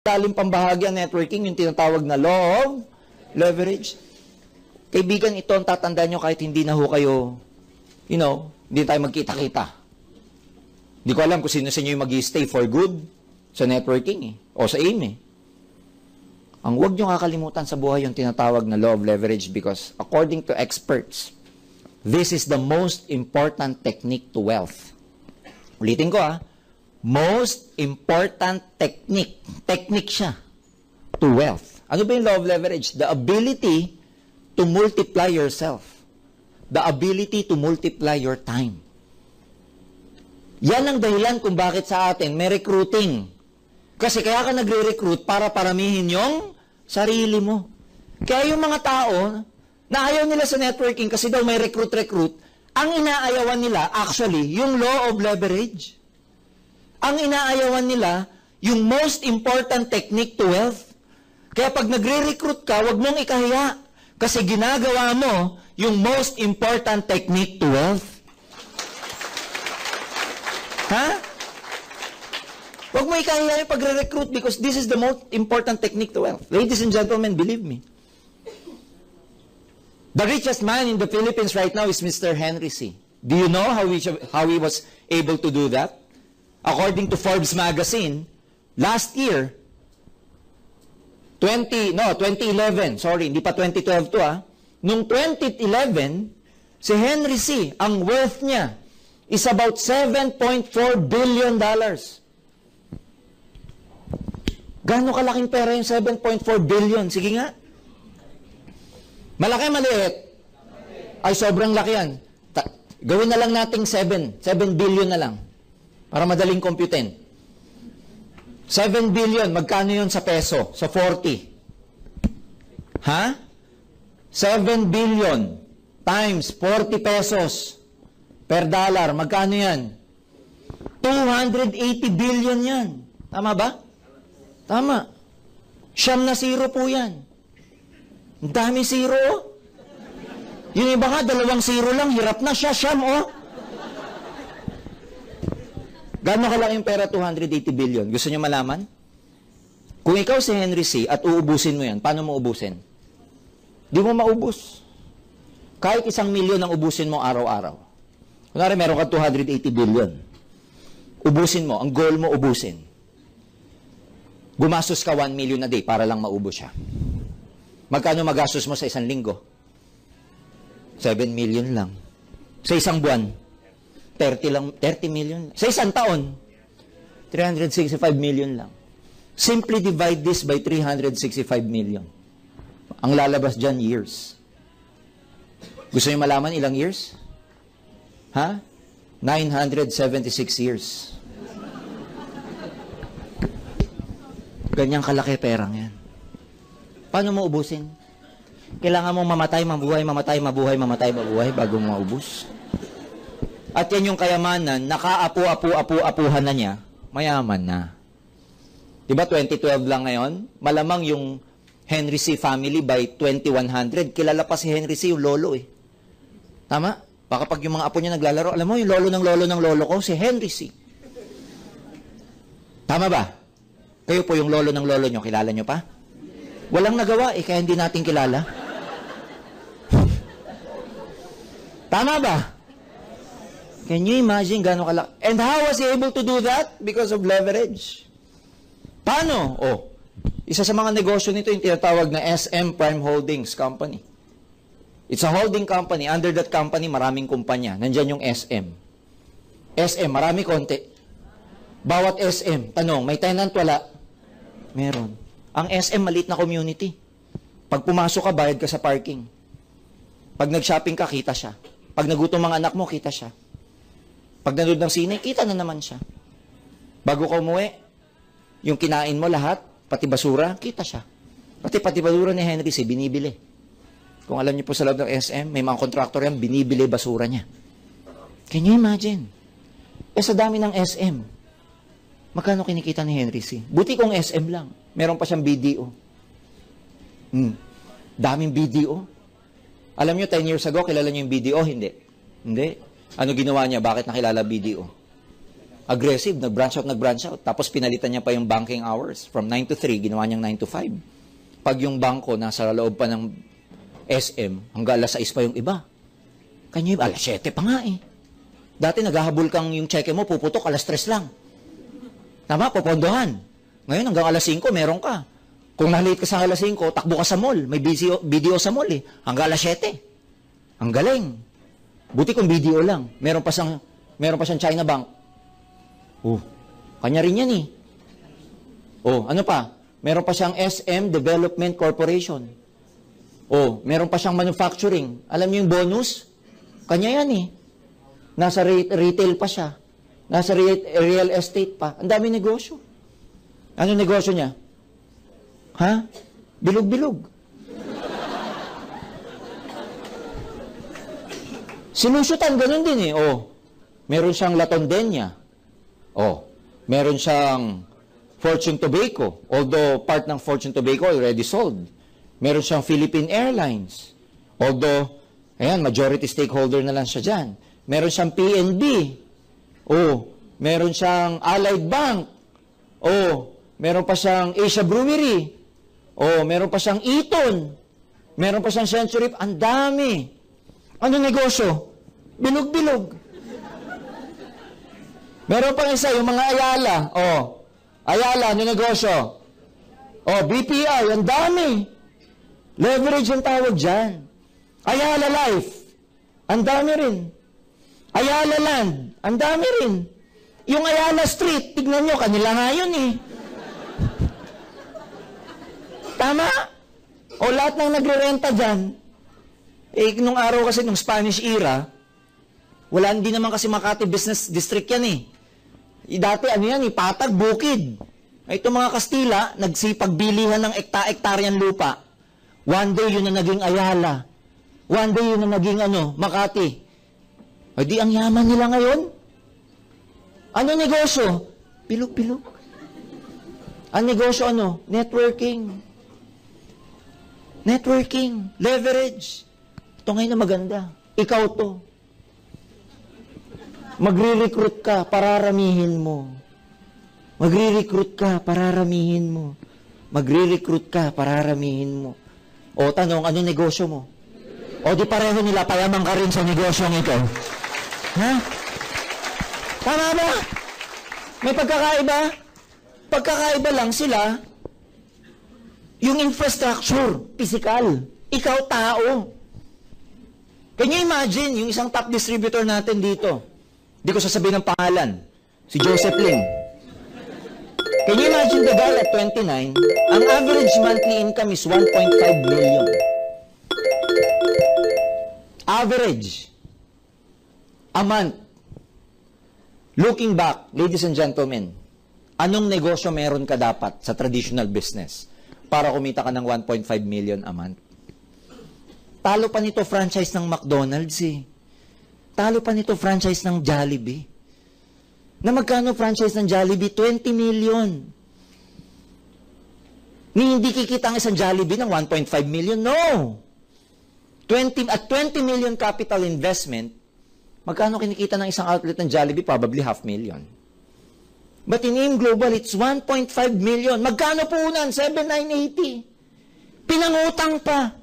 Lalim pambahagi ang networking, yung tinatawag na law of leverage. Kaibigan, ito ang tatandaan nyo kahit hindi na ho kayo, hindi tayo magkita-kita. Hindi ko alam kung sino sa inyo yung mag-stay for good sa networking o sa AIM Ang huwag nyo kakalimutan sa buhay yung tinatawag na law of leverage because according to experts, this is the most important technique to wealth. Ulitin ko most important technique. Technique siya to wealth. Ano ba yung law of leverage? The ability to multiply yourself. The ability to multiply your time. Yan ang dahilan kung bakit sa atin may recruiting. Kasi kaya ka nagre-recruit para paramihin yung sarili mo. Kaya yung mga tao na ayaw nila sa networking kasi daw may recruit, ang inaayawan nila actually yung law of leverage. Ang inaayawan nila, yung most important technique to wealth. Kaya pag nagre-recruit ka, wag mong ikahiya. Kasi ginagawa mo yung most important technique to wealth. Wag mo ikahiya yung pagre-recruit because this is the most important technique to wealth. Ladies and gentlemen, believe me. The richest man in the Philippines right now is Mr. Henry C. Do you know how he was able to do that? According to Forbes magazine, last year, 2011, sorry, hindi pa 2012 to Nung 2011, si Henry C., ang worth niya is about $7.4 billion. Gaano kalaking pera yung 7.4 billion? Sige nga. Malaki, maliit? Ay, sobrang laki yan. Gawin na lang nating 7 billion na lang. Para madaling computin. 7 billion, magkano yun sa peso? Sa 40. 7 billion times 40 pesos per dollar, magkano yan? 280 billion yan. Tama ba? Tama. Siyam na zero po yan. Ang dami zero. Yung iba nga, 2 zero lang, hirap na siya, siyam Gano'n kalaki yung pera? 280 billion. Gusto niyo malaman? Kung ikaw si Henry C. at uubusin mo yan, paano mo ubusin? Di mo maubos. Kahit 1 milyon ang ubusin mo araw-araw. Kunwari, meron ka 280 billion. Ubusin mo. Ang goal mo, ubusin. Gumastos ka 1 million a day para lang maubos siya. Magkano magastos mo sa 1 linggo? 7 million lang. Sa 1 buwan? 30 million. Sa 1 taon, 365 million lang. Simply divide this by 365 million. Ang lalabas dyan, years. Gusto niyo malaman ilang years? 976 years. Ganyang kalaki perang yan. Paano mo ubusin? Kailangan mong mamatay, mabuhay, mamatay, mabuhay, mamatay, mabuhay bago mo maubos. At yan yung kayamanan, nakaapu-apu-apu-apuhan na niya, mayaman na. Diba 2012 lang ngayon? Malamang yung Henry C. family by 2100, kilala pa si Henry C. yung lolo Tama? Baka pag yung mga apo niya naglalaro, alam mo yung lolo ng lolo ko, si Henry C. Tama ba? Kayo po yung lolo ng lolo nyo, kilala nyo pa? Walang nagawa kaya hindi natin kilala. Tama ba? Can you imagine gano'ng kalaki? And how was he able to do that? Because of leverage. Paano? Isa sa mga negosyo nito yung tinatawag na SM Prime Holdings Company. It's a holding company. Under that company, maraming kumpanya. Nandyan yung SM. SM, marami konti. Bawat SM, tanong, may tenant wala? Meron. Ang SM, maliit na community. Pag pumasok ka, bayad ka sa parking. Pag nag-shopping ka, kita siya. Pag nagutom mga anak mo, kita siya. Pag nanood ng sine, kita na naman siya. Bago ka umuwi, yung kinain mo lahat, pati basura, kita siya. Pati basura ni Henry C. binibili. Kung alam niyo po sa loob ng SM, may mga kontraktor yan, binibili basura niya. Can you imagine? Sa dami ng SM, magkano kinikita ni Henry C? Buti kung SM lang. Meron pa siyang BDO. Daming BDO. Alam niyo, 10 years ago, kilala niyo yung BDO? Hindi. Ano ginawa niya? Bakit nakilala BDO? Aggressive, nag-branch out. Tapos pinalitan niya pa yung banking hours. From 9 to 3, ginawa niyang 9 to 5. Pag yung bangko nasa loob pa ng SM, hanggang alas 6 pa yung iba. Kanya yung alas 7 pa nga eh. Dati naghahabol kang yung cheque mo, puputok, alas 3 lang. Tama, pupondohan. Ngayon hanggang alas 5, meron ka. Kung na-late ka sa alas 5, takbo ka sa mall. May video sa mall eh. Hanggang alas 7. Ang galing. Buti kung video lang. Meron pa siyang China Bank. Kanya rin yan eh. Ano pa? Meron pa siyang SM Development Corporation. Meron pa siyang manufacturing. Alam niyo yung bonus? Kanya yan eh. Nasa retail pa siya. Nasa real estate pa. Ang dami negosyo. Ano negosyo niya? Ha? Bilog-bilog. Sinusutan, ganun din eh. Meron siyang Latondenya. Meron siyang Fortune Tobacco. Although part ng Fortune Tobacco already sold. Meron siyang Philippine Airlines. Although, ayan, majority stakeholder na lang siya dyan. Meron siyang PNB. Meron siyang Allied Bank. Meron pa siyang Asia Brewery. Meron pa siyang Eton. Meron pa siyang Century. Ang dami. Ano negosyo? Bilog-bilog. Meron pang isa, yung mga Ayala. Ayala, ano negosyo? BPI, ang dami. Leverage ang tawag dyan. Ayala Life, ang dami rin. Ayala Land, ang dami rin. Yung Ayala Street, tignan nyo, kanila nga yun eh. Tama? Lahat ng nagre-renta dyan. Nung araw kasi, nung Spanish era, wala, hindi naman kasi Makati Business District yan eh. Dati ano yan, Patag, Bukid. Itong mga Kastila, nagsipagbilihan ng ekta-ektaryan lupa. One day yun na naging Ayala. One day yun na naging Makati. Di ang yaman nila ngayon. Ano negosyo? Pilog-pilog. Ang negosyo Networking. Networking. Leverage. Ito ngayon na maganda. Ikaw to. Magre-recruit ka, pararamihin mo. Magre-recruit ka, pararamihin mo. Magre-recruit ka, pararamihin mo. Tanong, ano negosyo mo? Di pareho nila, payaman ka rin sa negosyo nito. Ha? Tama ba? May pagkakaiba? Pagkakaiba lang sila, yung infrastructure, physical. Ikaw, tao. Can you imagine, yung isang top distributor natin dito, hindi ko sasabihin ng pangalan. Si Joseph Lim. Can you imagine the guy at 29? Ang average monthly income is 1.5 million. Average. A month. Looking back, ladies and gentlemen, anong negosyo meron ka dapat sa traditional business para kumita ka ng 1.5 million a month? Talo pa nito franchise ng McDonald's eh. Talo pa nito franchise ng Jollibee. Na magkano franchise ng Jollibee? 20 million. Hindi kikita ang isang Jollibee ng 1.5 million. No! 20 million capital investment, magkano kinikita ng isang outlet ng Jollibee? Probably 500,000. But in AIM Global, it's 1.5 million. Magkano po unan? 7,980. Pinangutang pa.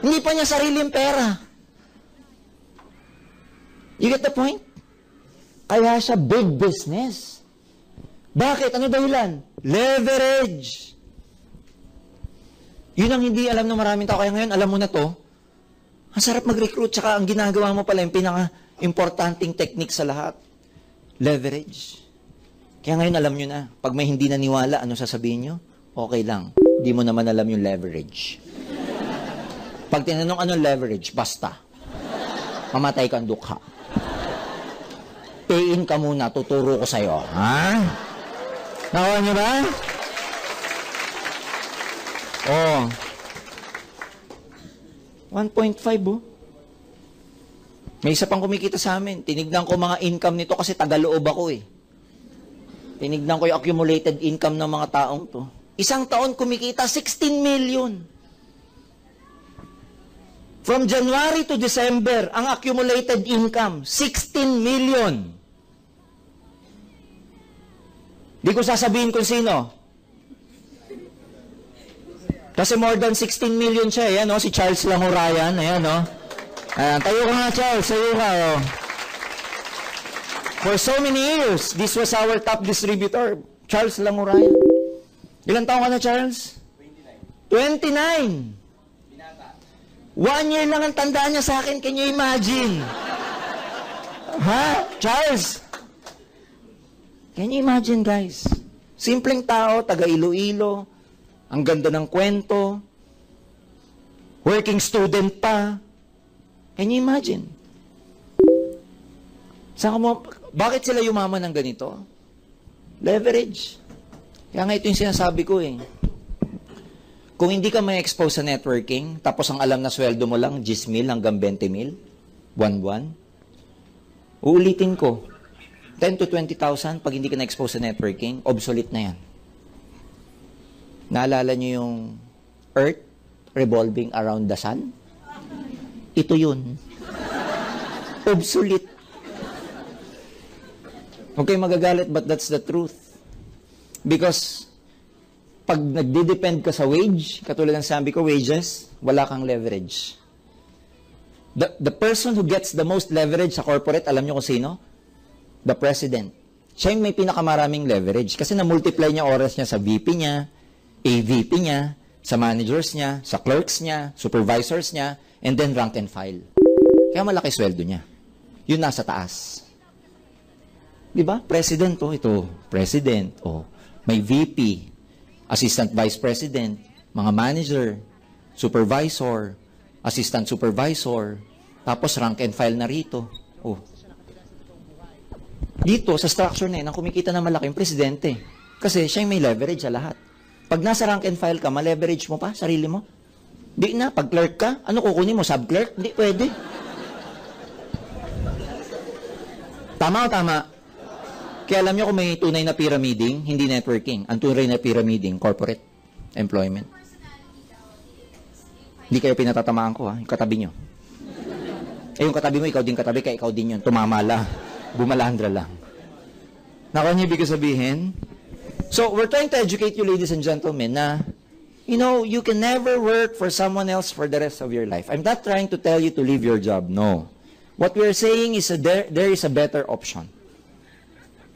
Hindi pa niya sariling pera. You get the point? Kaya siya big business. Bakit? Ano dahilan? Leverage. Yun ang hindi alam ng maraming tao. Kaya ngayon, alam mo na to. Ang sarap mag-recruit. Tsaka ang ginagawa mo pala, yung pinaka-importanting technique sa lahat. Leverage. Kaya ngayon, alam nyo na. Pag may hindi naniwala, ano sasabihin nyo? Okay lang. Di mo naman alam yung leverage. Pag tinanong anong leverage, basta. Mamatay kang dukha. Pay-in ka muna, tuturo ko sa'yo. Ha? Nakuha nyo ba? Oh. 1.5 oh. May isa pang kumikita sa amin. Tinignan ko mga income nito kasi tagaloob ako eh. Tinignan ko yung accumulated income ng mga taong to. Isang taon kumikita 16 million. From January to December, ang accumulated income, 16 million. Di ko sasabihin kung sino. Kasi more than 16 million siya. Ayan, no? Si Charles Langurayan. Ayan, no? Ayan, tayo ka nga, Charles. Tayo ka, oh. For so many years, this was our top distributor, Charles Langurayan. Ilan taon ka na, Charles? 29. 1 year lang ang tandaan niya sa akin. Can you imagine? Ha? Charles? Can you imagine, guys? Simpleng tao, taga Iloilo, ang ganda ng kwento, working student pa. Can you imagine? Saan mo, bakit sila yumaman ng ganito? Leverage. Kaya nga ito yung sinasabi ko eh. Kung hindi ka may expose sa networking, tapos ang alam na sweldo mo lang, 10,000 hanggang 20,000, buwan-buwan, uulitin ko, 10 to 20,000 pag hindi ka na-expose sa networking, obsolete na yan. Naalala nyo yung Earth revolving around the sun? Ito yun. Obsolete. Okay, magagalit, but that's the truth. Because, pag nagde-depend ka sa wage, katulad ng sabi ko, wages, wala kang leverage. The person who gets the most leverage sa corporate, alam nyo kung sino? The president. Siya yung may pinakamaraming leverage. Kasi na-multiply niya oras niya sa VP niya, AVP niya, sa managers niya, sa clerks niya, supervisors niya, and then rank and file. Kaya malaki sweldo niya. Yun nasa taas. Diba? President, oh, ito. President, oh. May VP, assistant vice president, mga manager, supervisor, assistant supervisor, tapos rank and file na rito. Oh. Dito, sa structure na yun, ang kumikita na malaki yung presidente. Kasi siya yung may leverage sa lahat. Pag nasa rank and file ka, ma-leverage mo pa, sarili mo. Di na, pag clerk ka, ano kukunin mo? Sub-clerk? Hindi pwede. Tama o tama? Kaya alam nyo kung may tunay na pyramiding, hindi networking. Ang tunay na pyramiding, corporate employment. Hindi kayo pinatatamaan ko, ha? Yung katabi nyo. Eh, yung katabi mo, ikaw din katabi, kaya ikaw din yun. Tumamala. Bumalandra lang. Nakuha niyo ibig sabihin? So, we're trying to educate you, ladies and gentlemen, na, you know, you can never work for someone else for the rest of your life. I'm not trying to tell you to leave your job. No. What we're saying is there is a better option.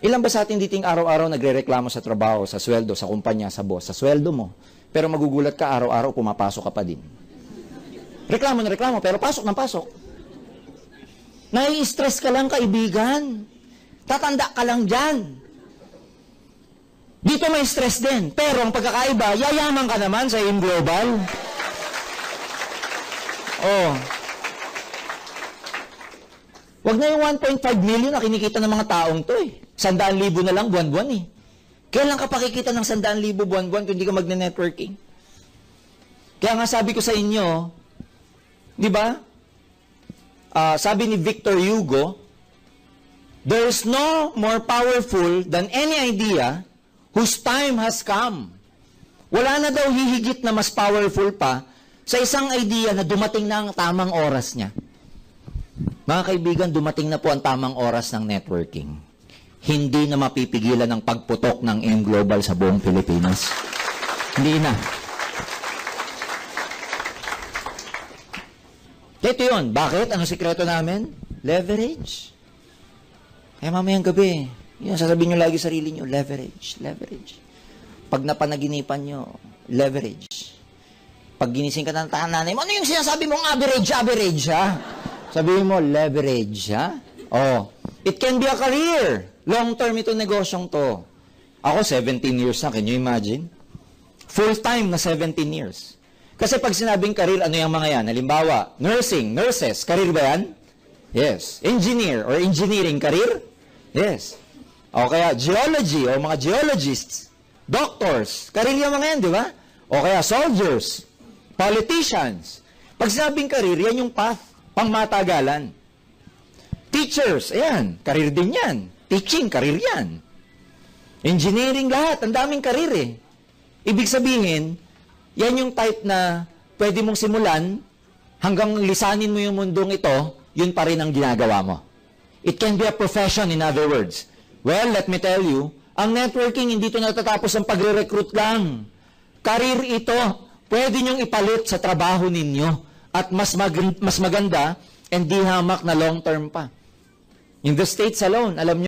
Ilan ba sa atin diting araw-araw nagre-reklamo sa trabaho, sa sweldo, sa kumpanya, sa boss, sa sweldo mo? Pero magugulat ka araw-araw, pumapasok ka pa din. Reklamo na reklamo, pero pasok ng pasok. Nai-stress ka lang, kaibigan. Tatanda ka lang dyan. Dito may stress din. Pero ang pagkakaiba, yayaman ka naman sa AIM Global. Oh. Wag na yung 1.5 million na kinikita ng mga taong to eh. 100,000 na lang buwan-buwan eh. Kailan ka pakikita ng 100,000 buwan-buwan kung hindi ka magne-networking? Kaya nga sabi ko sa inyo, di ba? Sabi ni Victor Hugo, there is no more powerful than any idea whose time has come. Wala na daw hihigit na mas powerful pa sa isang idea na dumating na ang tamang oras niya. Mga kaibigan, dumating na po ang tamang oras ng networking. Hindi na mapipigilan ang pagputok ng AIM Global sa buong Pilipinas. Hindi na. Ito yun. Bakit? Anong sikreto namin? Leverage. Kaya mamayang gabi, yun, sasabihin nyo lagi sarili nyo, leverage, leverage. Pag napanaginipan nyo, leverage. Pag ginising ka ng nanay mo, ano yung sinasabi mong average, average, ha? Sabihin mo, leverage, ha? Oh, it can be a career. Long-term itong negosyong to. Ako, 17 years na, can you imagine? Full-time na 17 years. Kasi pag sinabing career, ano yung mga yan? Halimbawa, nursing, nurses, career ba yan? Yes. Engineer or engineering career? Yes. O kaya geology o mga geologists, doctors, career yung mga yan, di ba? O kaya soldiers, politicians. Pag sinabing career, yan yung path, pangmatagalan. Teachers, ayan, career din yan. Teaching, career yan. Engineering, lahat, ang daming career eh. Ibig sabihin, yan yung type na pwede mong simulan hanggang lisanin mo yung mundong ito, yun pa rin ang ginagawa mo. It can be a profession, in other words. Well, let me tell you, Ang networking, hindi ito natatapos ang pagre-recruit lang. Career ito, pwede niyong ipalit sa trabaho ninyo at mas maganda and di hamak na long term pa. In the States alone, alam niyo,